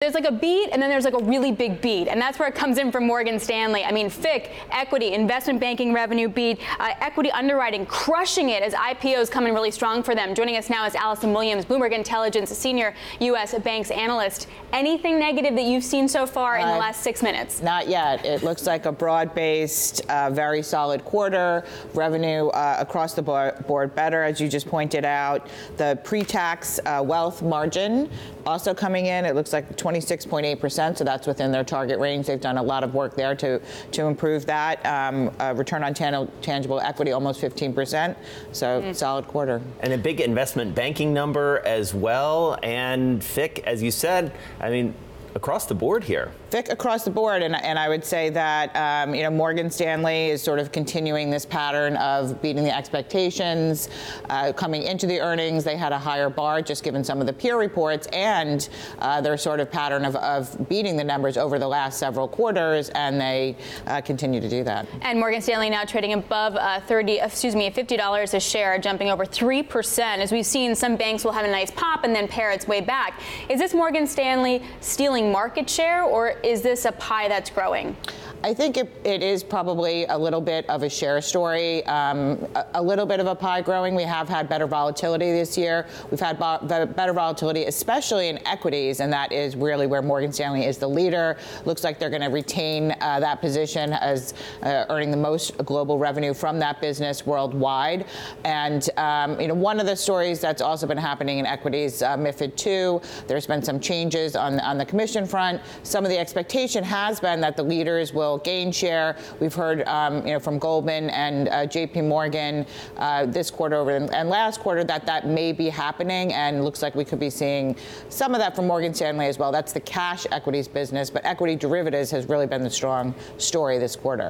There's like a beat, and then there's like a really big beat, and that's where it comes in from Morgan Stanley. I mean, FICC, equity, investment banking revenue beat, equity underwriting, crushing it as IPOs come in really strong for them. Joining us now is Alison Williams, Bloomberg Intelligence senior U.S. banks analyst. Anything negative that you've seen so far in the last 6 minutes? Not yet. It looks like a broad-based, very solid quarter. Revenue across the board better, as you just pointed out. The pre-tax wealth margin also coming in. It looks like 26.8%, so that's within their target range. They've done a lot of work there to improve that. Return on tangible equity, almost 15%, so solid quarter. And a big investment banking number as well. And FICC, as you said, I mean, across the board here. FICC across the board, and I would say that Morgan Stanley is sort of continuing this pattern of beating the expectations. Coming into the earnings, they had a higher bar just given some of the peer reports, and their sort of pattern of beating the numbers over the last several quarters, and they continue to do that. And Morgan Stanley now trading above $50 a share, jumping over 3%. As we've seen, some banks will have a nice pop and then pare its way back. Is this Morgan Stanley stealing market share, or is this a pie that's growing? I think it is probably a little bit of a share story, a little bit of a pie growing. We have had better volatility this year. We've had better volatility, especially in equities, and that is really where Morgan Stanley is the leader. Looks like they're going to retain that position as earning the most global revenue from that business worldwide. And one of the stories that's also been happening in equities, MiFID II, there's been some changes on the commission front. Some of the expectation has been that the leaders will gain share. We've heard from Goldman and JP Morgan this quarter and last quarter that may be happening, and looks like we could be seeing some of that from Morgan Stanley as well. That's the cash equities business, but equity derivatives has really been the strong story this quarter.